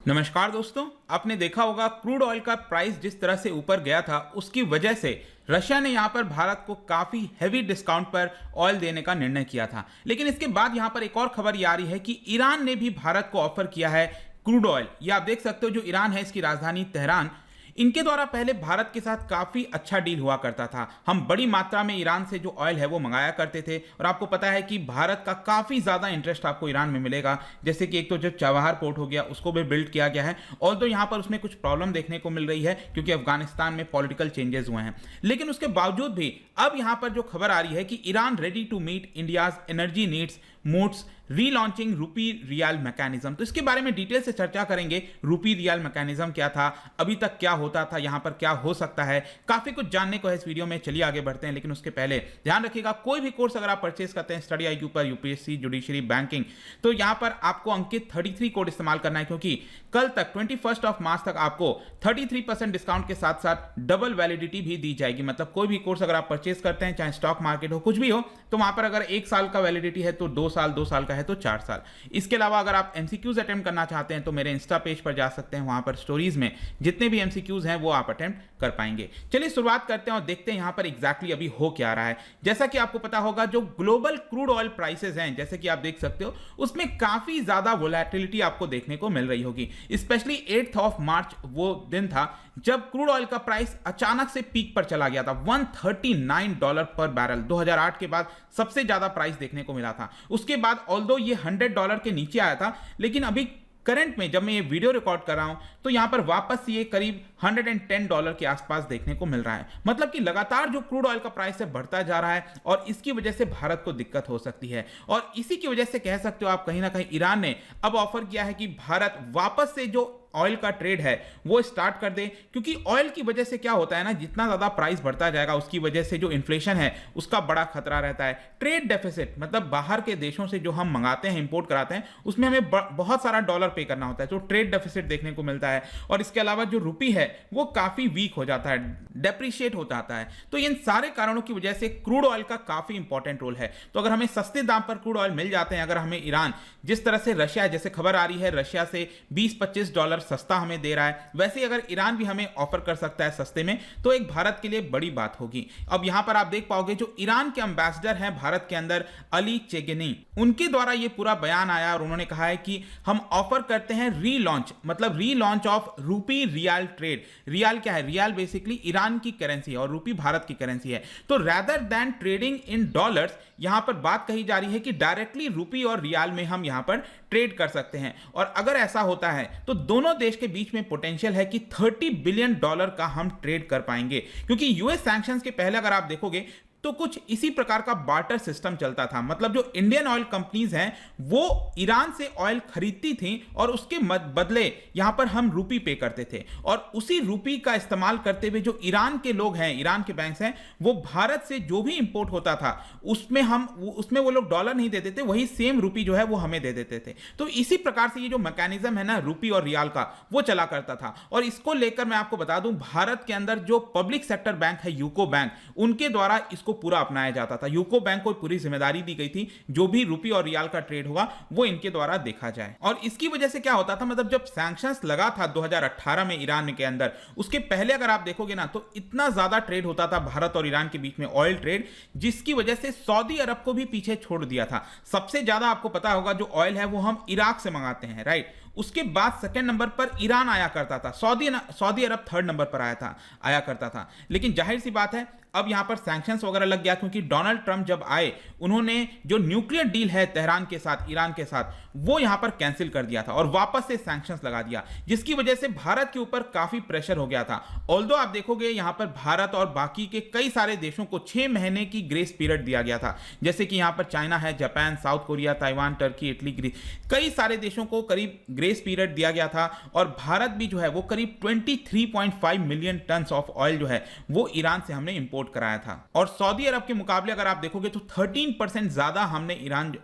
नमस्कार दोस्तों, आपने देखा होगा क्रूड ऑयल का प्राइस जिस तरह से ऊपर गया था उसकी वजह से रशिया ने यहां पर भारत को काफी हैवी डिस्काउंट पर ऑयल देने का निर्णय किया था। लेकिन इसके बाद यहां पर एक और खबर ये आ रही है कि ईरान ने भी भारत को ऑफर किया है क्रूड ऑयल। ये आप देख सकते हो, जो ईरान है इसकी राजधानी तेहरान, इनके द्वारा पहले भारत के साथ काफी अच्छा डील हुआ करता था। हम बड़ी मात्रा में ईरान से जो ऑयल है वो मंगाया करते थे और आपको पता है कि भारत का काफी ज्यादा इंटरेस्ट आपको ईरान में मिलेगा। जैसे कि एक तो जो चबहार पोर्ट हो गया उसको भी बिल्ड किया गया है, और तो यहां पर उसमें कुछ प्रॉब्लम देखने को मिल रही है क्योंकि अफगानिस्तान में पॉलिटिकल चेंजेस हुए हैं। लेकिन उसके बावजूद भी अब यहां पर जो खबर आ रही है कि Iran ready to meet India's energy needs moots relaunching rupee rial mechanism. तो इसके बारे में डिटेल से चर्चा करेंगे। रूपी रियाल मैकेनिज्म क्या था, अभी तक क्या होता था, यहां पर क्या हो सकता है, काफी कुछ जानने को है इस वीडियो में। चलिए आगे बढ़ते हैं। लेकिन उसके पहले ध्यान रखिएगा, कोई भी कोर्स अगर आप परचेस करते हैं स्टडी IQ पर, यूपीएससी, जुडिशरी, बैंकिंग, तो यहां पर आपको अंकित 33 कोड इस्तेमाल करना है, क्योंकि कल तक 21 मार्च तक आपको 33% डिस्काउंट के साथ साथ डबल वैलिडिटी भी दी जाएगी। मतलब कोई भी कोर्स अगर आप परचेस करते हैं, चाहे स्टॉक मार्केट हो, कुछ भी हो, तो वहां पर अगर 1 साल का वैलिडिटी है तो 2 साल, 2 साल का है तो 4 साल। इसके अलावा अगर आप MCQs अटेम्प्ट करना चाहते हैं तो मेरे इंस्टा पेज पर जा सकते हैं, वहां पर स्टोरीज में जितने भी MCQs हैं वो आप अटेम्प्ट कर पाएंगे। चलिए शुरुआत करते हैं और देखते हैं यहां पर एग्जैक्टली अभी हो क्या रहा है। जैसा कि आपको पता होगा, जो ग्लोबल क्रूड ऑयल प्राइसेस हैं, जैसे कि आप देख सकते हो, उसमें काफी ज्यादा वोलेटिलिटी आपको देखने को मिल रही होगी। स्पेशली 8 मार्च वो दिन था जब क्रूड ऑयल का प्राइस अचानक से पीक पर चला गया था, $139 पर बैरल। 2008 के बाद सबसे ज्यादा प्राइस देखने को मिला था। उसके बाद ऑल्दो ये $100 के नीचे आया था, लेकिन अभी करंट में जब मैं ये वीडियो रिकॉर्ड कर रहा हूं तो यहां पर वापस ये करीब $110 के आसपास देखने को मिल रहा है। मतलब कि लगातार जो क्रूड ऑयल का प्राइस है बढ़ता जा रहा है और इसकी वजह से भारत को दिक्कत हो सकती है। और इसी की वजह से कह सकते हो आप, कहीं ना कहीं ईरान ने अब ऑफर किया है कि भारत वापस से जो ऑयल का ट्रेड है वो स्टार्ट कर दे, क्योंकि ऑयल की वजह से क्या होता है ना, जितना ज्यादा प्राइस बढ़ता जाएगा उसकी वजह से जो इन्फ्लेशन है उसका बड़ा खतरा रहता है। ट्रेड डेफिसिट मतलब बाहर के देशों से जो हम मंगाते हैं, इंपोर्ट कराते हैं, उसमें हमें बहुत सारा डॉलर पे करना होता है, तो ट्रेड डेफिसिट देखने को मिलता है। और इसके अलावा जो रुपी है वो काफी वीक हो जाता है, डेप्रिशिएट हो जाता है। तो इन सारे कारणों की वजह से क्रूड ऑयल का काफी इंपॉर्टेंट रोल है। तो अगर हमें सस्ते दाम पर क्रूड ऑयल मिल जाते हैं, अगर हमें ईरान जिस तरह से रशिया, जैसे खबर आ रही है रशिया से $20-25 सस्ता हमें दे रहा है, वैसे अगर ईरान भी हमें ऑफर कर सकता है सस्ते में, तो एक भारत के लिए बड़ी बात होगी। अब यहां पर आप देख पाओगे जो ईरान के एम्बेसडर हैं भारत के अंदर, अली चेगेनी, उनके द्वारा ये पूरा बयान आया और उन्होंने कहा है कि हम ऑफर करते हैं रीलॉन्च, मतलब रीलॉन्च ऑफ रूपी रियाल ट्रेड। रियाल क्या है? रियाल बेसिकली ईरान की करेंसी है और रूपी भारत की करेंसी है। तो rather than trading in dollars, यहां पर बात कही जा रही है कि डायरेक्टली रूपी और रियाल में हम यहां पर ट्रेड कर सकते हैं। और अगर ऐसा होता है तो दोनों देश के बीच में पोटेंशियल है कि $30 बिलियन का हम ट्रेड कर पाएंगे, क्योंकि यूएस सैंक्शंस के पहले अगर आप देखोगे तो कुछ इसी प्रकार का बार्टर सिस्टम चलता था। मतलब जो इंडियन ऑयल कंपनीज हैं वो ईरान से ऑयल खरीदती थी और उसके बदले यहां पर हम रूपी पे करते थे, और उसी रूपी का इस्तेमाल करते हुए जो ईरान के लोग हैं, ईरान के बैंक्स हैं, वो भारत से जो भी इंपोर्ट होता था उसमें वो लोग डॉलर नहीं देते थे, वही सेम रूपी जो है वो हमें दे देते थे। तो इसी प्रकार से ये जो मैकेनिज्म है ना रूपी और रियाल का, वो चला करता था। और इसको लेकर मैं आपको बता दूं, भारत के अंदर जो पब्लिक सेक्टर बैंक है यूको बैंक, उनके द्वारा इसको पूरा अपनाया जाता था। यूको बैंक को पूरी जिम्मेदारी दी गई थी, जो भी रूपी और रियाल का ट्रेड होगा वो इनके द्वारा देखा जाए। और इसकी वजह से क्या होता था, मतलब जब सैंक्शंस लगा था 2018 में ईरान के अंदर, उसके पहले अगर आप देखोगे ना तो इतना ज्यादा ट्रेड होता था भारत और ईरान के बीच में, ऑयल ट्रेड, जिसकी वजह से सऊदी अरब को भी पीछे छोड़ दिया था। सबसे ज्यादा आपको पता होगा जो ऑयल है वो हम इराक से मंगाते हैं, राइट। उसके बाद सेकंड नंबर पर ईरान आया करता था, सऊदी अरब थर्ड नंबर पर आया करता था। लेकिन जाहिर सी बात है अब यहां पर सैंक्शंस वगैरह लग गया, क्योंकि डोनाल्ड ट्रंप जब आए उन्होंने जो न्यूक्लियर डील है तेहरान के साथ, ईरान के साथ, वो यहां पर कैंसिल कर दिया था और वापस से सैंक्शंस लगा दिया, जिसकी वजह से भारत के ऊपर काफी प्रेशर हो गया था। ऑल्दो आप देखोगे यहां पर भारत और बाकी के कई सारे देशों को 6 महीने की ग्रेस पीरियड दिया गया था। जैसे कि यहां पर चाइना है, Japan, South Korea, Taiwan, Turkey, Italy, Greece, कई सारे देशों को करीब ग्रेस पीरियड दिया गया था। और भारत भी जो है वो करीब 23.5 मिलियन टन ऑफ ऑयल जो है वो ईरान से हमने इंपोर्ट इंपोर्ट कराया था। और सऊदी अरब के मुकाबले अगर आप देखोगे तो 13% ज्यादा हमने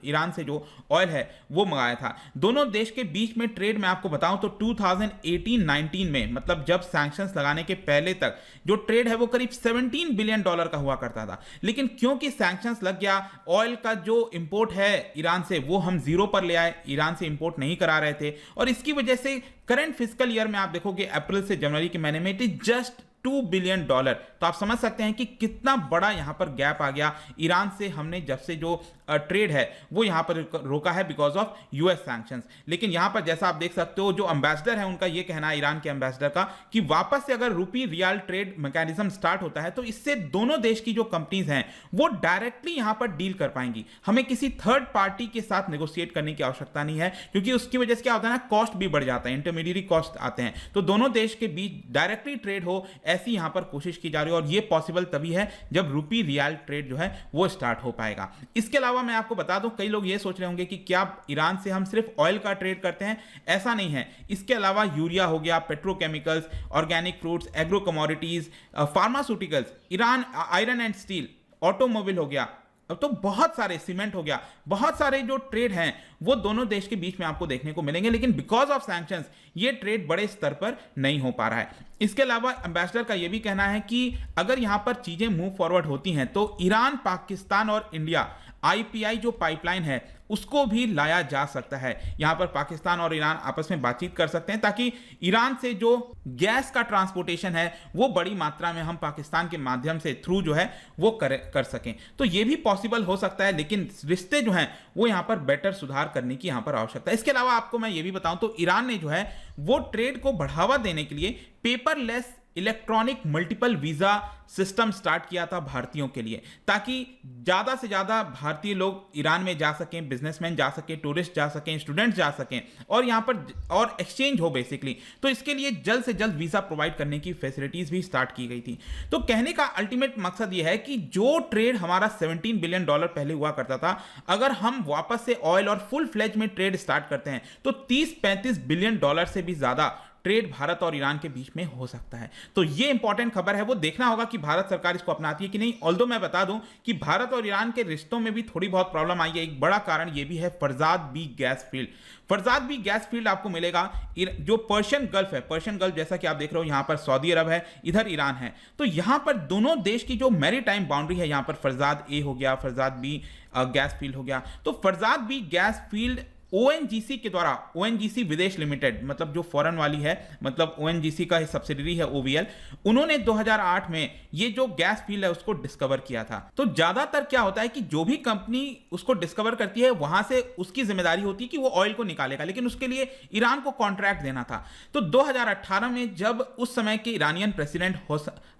ईरान से जो ऑयल है वो मंगाया था। दोनों देश के बीच में ट्रेड में आपको बताऊं तो 2018-19 में, मतलब जब सैंक्शंस लगाने के पहले तक जो ट्रेड है वो करीब $17 बिलियन का हुआ करता था। लेकिन क्योंकि सैंक्शंस लग गया, ऑयल का जो इंपोर्ट है ईरान से वो हम जीरो पर ले आए, ईरान से इंपोर्ट नहीं करा रहे थे, और इसकी वजह से करंट फिस्कल ईयर में आप देखोगे अप्रैल से जनवरी के महीने में इट इज जस्ट $2 बिलियन। तो आप समझ सकते हैं कि कितना बड़ा यहां पर गैप आ गया। ईरान से हमने जब से जो ट्रेड है वो यहां पर रोका है बिकॉज ऑफ यूएस सैंक्शंस। लेकिन यहां पर जैसा आप देख सकते हो जो एम्बेसडर है उनका ये कहना है, ईरान के एम्बेसडर का, कि वापस से अगर रूपी रियाल ट्रेड मैकेनिज्म स्टार्ट होता है तो इससे दोनों देश की जो कंपनीज हैं वो डायरेक्टली यहां पर डील कर पाएंगी। हमें किसी थर्ड पार्टी के साथ नेगोशिएट करने की आवश्यकता नहीं है, क्योंकि उसकी वजह से क्या होता है ना, कॉस्ट भी बढ़ जाता है, इंटरमीडिएट कॉस्ट आते हैं। तो दोनों देश के बीच डायरेक्टली ट्रेड हो ऐसी यहां पर कोशिश की जा रही है, और यह पॉसिबल तभी है जब रूपी रियाल ट्रेड जो है वो स्टार्ट हो पाएगा। इसके अलावा मैं आपको बता दूं, कई लोग ये सोच रहे होंगे कि क्या ईरान से हम सिर्फ ऑयल का ट्रेड करते हैं, ऐसा नहीं है। इसके अलावा यूरिया हो गया, petrochemicals, organic fruits, agro commodities, pharmaceuticals, Iran iron and steel, automobile हो गया, अब तो बहुत सारे, सीमेंट हो गया, बहुत सारे जो ट्रेड हैं वो दोनों देश के बीच में आपको देखने को मिलेंगे। लेकिन बिकॉज ऑफ सैंक्शंस ये ट्रेड बड़े स्तर पर नहीं हो पा रहा है। इसके अलावा एम्बेसडर का यह भी कहना है कि अगर यहां पर चीजें मूव फॉरवर्ड होती हैं तो ईरान, पाकिस्तान और इंडिया आईपीआई जो पाइपलाइन है उसको भी लाया जा सकता है। यहां पर पाकिस्तान और ईरान आपस में बातचीत कर सकते हैं ताकि ईरान से जो गैस का ट्रांसपोर्टेशन है वो बड़ी मात्रा में हम पाकिस्तान के माध्यम से थ्रू जो है वो कर सकें। तो ये भी पॉसिबल हो सकता है, लेकिन रिश्ते जो हैं वो यहां पर बेटर सुधार करने की यहां पर आवश्यकता है। इसके अलावा आपको मैं ये भी बताऊं तो ईरान ने जो है वो ट्रेड को बढ़ावा देने के लिए paperless electronic multiple visa system start किया था भारतीयों के लिए, ताकि ज्यादा से ज्यादा भारतीय लोग ईरान में जा सकें, बिजनेसमैन जा सकें, टूरिस्ट जा सकें, स्टूडेंट्स जा सकें और यहां पर और एक्सचेंज हो बेसिकली। तो इसके लिए जल्द से जल्द वीजा प्रोवाइड करने की फैसिलिटीज भी स्टार्ट की गई थी। तो कहने का अल्टीमेट मकसद यह है कि जो ट्रेड हमारा $17 बिलियन पहले हुआ करता था, अगर हम वापस से ऑयल और फुल फ्लेज में ट्रेड स्टार्ट करते हैं तो $30-35 बिलियन से भी ज्यादा ट्रेड भारत और ईरान के बीच में हो सकता है। तो ये इंपॉर्टेंट खबर है, वो देखना होगा कि भारत सरकार इसको अपनाती है कि नहीं। ऑल्दो मैं बता दूं कि भारत और ईरान के रिश्तों में भी थोड़ी बहुत प्रॉब्लम आई है। एक बड़ा कारण ये भी है Farzad B gas field. Farzad B gas field आपको मिलेगा जो पर्शियन गल्फ है, पर्शियन गल्फ जैसा कि आप देख रहे हो यहां पर सऊदी अरब है, इधर ईरान है। तो यहां पर दोनों देश की जो मैरीटाइम बाउंड्री है, यहां पर फरजाद ए हो गया, फरजाद बी गैस फील्ड हो गया। तो Farzad B gas field ONGC के द्वारा, ओएनजीसी विदेश लिमिटेड मतलब जो फॉरेन वाली है, मतलब ओएनजीसी का सब्सिडरी है ओवीएल, उन्होंने 2008 में ये जो गैस फील्ड है उसको डिस्कवर किया था। तो ज्यादातर क्या होता है कि जो भी कंपनी उसको डिस्कवर करती है वहां से उसकी जिम्मेदारी होती है कि वो ऑयल को निकालेगा, लेकिन उसके लिए ईरान को कॉन्ट्रैक्ट देना था। तो 2018 में जब उस समय के ईरानियन प्रेसिडेंट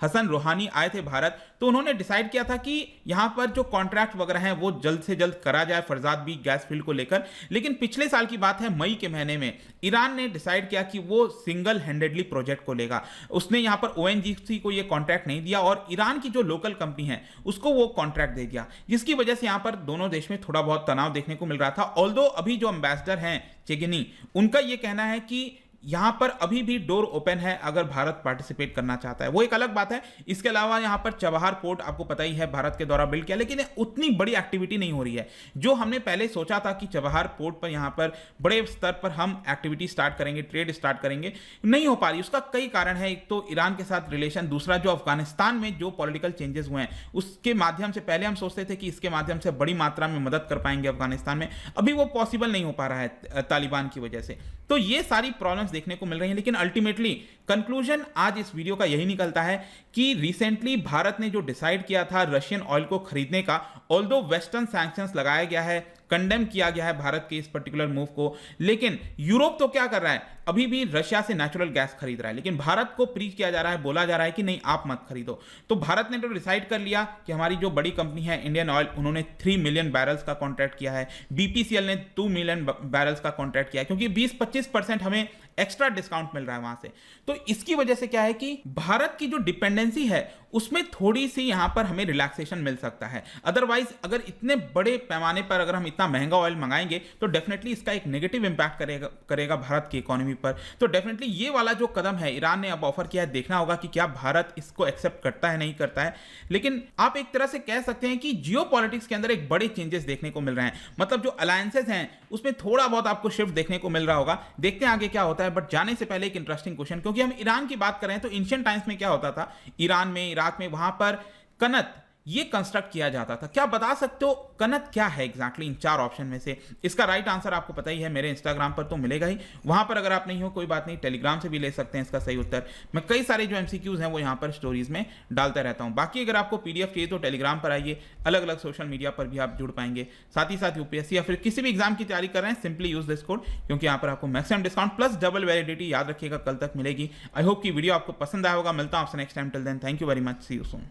हसन रोहानी आए थे भारत, तो उन्होंने डिसाइड किया था कि यहां पर जो कॉन्ट्रैक्ट वगैरह हैं वो जल्द से जल्द करा जाए फरजाद बी गैस फील्ड को लेकर। लेकिन पिछले साल की बात है, मई के महीने में ईरान ने डिसाइड किया कि वो सिंगल हैंडेडली प्रोजेक्ट को लेगा। उसने यहां पर ओएनजीसी को ये कॉन्ट्रैक्ट नहीं दिया और ईरान की जो लोकल कंपनी है उसको वो कॉन्ट्रैक्ट दे दिया, जिसकी वजह से यहां पर दोनों देश में थोड़ा बहुत तनाव देखने को मिल रहा था। ऑल्दो अभी जो एम्बेसडर हैं चेगेनी, उनका ये कहना है कि यहां पर अभी भी डोर ओपन है अगर भारत पार्टिसिपेट करना चाहता है, वो एक अलग बात है। इसके अलावा यहां पर चबहार पोर्ट आपको पता ही है भारत के द्वारा बिल्ड किया, लेकिन उतनी बड़ी एक्टिविटी नहीं हो रही है जो हमने पहले सोचा था कि चबहार पोर्ट पर यहां पर बड़े स्तर पर हम एक्टिविटी स्टार्ट करेंगे, ट्रेड स्टार्ट करेंगे, नहीं हो पा रही। उसका कई कारण है, एक तो ईरान के साथ रिलेशन, दूसरा जो अफगानिस्तान में जो पॉलिटिकल चेंजेस हुए हैं उसके माध्यम से पहले हम सोचते थे कि इसके माध्यम से बड़ी मात्रा में मदद कर पाएंगे अफगानिस्तान में, अभी वो पॉसिबल नहीं हो पा रहा है तालिबान की वजह से। तो ये सारी प्रॉब्लम्स देखने को मिल रही हैं, लेकिन अल्टीमेटली कंक्लूजन आज इस वीडियो का यही निकलता है कि रिसेंटली भारत ने जो डिसाइड किया था रशियन ऑयल को खरीदने का, ऑल्दो वेस्टर्न सैंक्शंस लगाया गया है, कंडेम किया गया है भारत के इस पर्टिकुलर मूव को, लेकिन यूरोप तो क्या कर रहा है, अभी भी रशिया से नेचुरल गैस खरीद रहा है, लेकिन भारत को प्रीच किया जा रहा है, बोला जा रहा है कि नहीं आप मत खरीदो। तो भारत ने तो डिसाइड कर लिया कि हमारी जो बड़ी कंपनी है इंडियन ऑयल, उन्होंने 3 मिलियन बैरल्स का कॉन्ट्रैक्ट किया है, बीपीसीएल ने 2 मिलियन बैरल्स का कॉन्ट्रैक्ट किया है, क्योंकि 20-25% हमें एक्स्ट्रा डिस्काउंट मिल रहा है वहां से। तो इसकी वजह से क्या है कि भारत की जो डिपेंडेंसी है उसमें थोड़ी सी यहां पर हमें रिलैक्सेशन मिल सकता है। अदरवाइज अगर इतने बड़े पैमाने पर अगर हम इतना महंगा ऑयल मंगाएंगे तो डेफिनेटली इसका एक नेगेटिव इंपैक्ट करेगा भारत की इकोनॉमी पर। तो डेफिनेटली ये वाला जो कदम है ईरान ने अब ऑफर किया है, देखना होगा कि क्या भारत इसको एक्सेप्ट करता है नहीं करता है। लेकिन आप एक तरह से कह सकते हैं कि जियोपॉलिटिक्स के अंदर एक बड़े चेंजेस देखने को मिल रहे हैं, मतलब जो अलायंसेस हैं उसमें थोड़ा बहुत आपको शिफ्ट देखने को मिल रहा होगा। देखते हैं आगे क्या होता है। बट जाने से पहले एक इंटरेस्टिंग क्वेश्चन, क्योंकि हम ईरान की बात कर रहे हैं तो एंशिएंट टाइम्स में क्या होता था, ईरान में इराक में वहां पर कनत ये कंस्ट्रक्ट किया जाता था। क्या बता सकते हो कनत क्या है एग्जैक्टली इन 4 ऑप्शन में से? इसका राइट आंसर आपको पता ही है, मेरे इंस्टाग्राम पर तो मिलेगा ही, वहां पर अगर आप नहीं हो कोई बात नहीं, टेलीग्राम से भी ले सकते हैं इसका सही उत्तर। मैं कई सारे जो एमसीक्यूज हैं वो यहां पर स्टोरीज में डालता रहता हूं। बाकी अगर आपको पीडीएफ चाहिए तो टेलीग्राम पर आइए, अलग अलग सोशल मीडिया पर भी आप जुड़ पाएंगे। साथ ही साथ यूपीएससी या फिर किसी भी एग्जाम की तैयारी कर रहे हैं, सिंपली यूज दिस कोड, क्योंकि यहाँ पर आपको maximum discount plus double validity याद रखिएगा कल तक मिलेगी। आई होप की वीडियो आपको पसंद आया होगा। मिलता हूं आपसे next time, till then thank you very much, see you soon.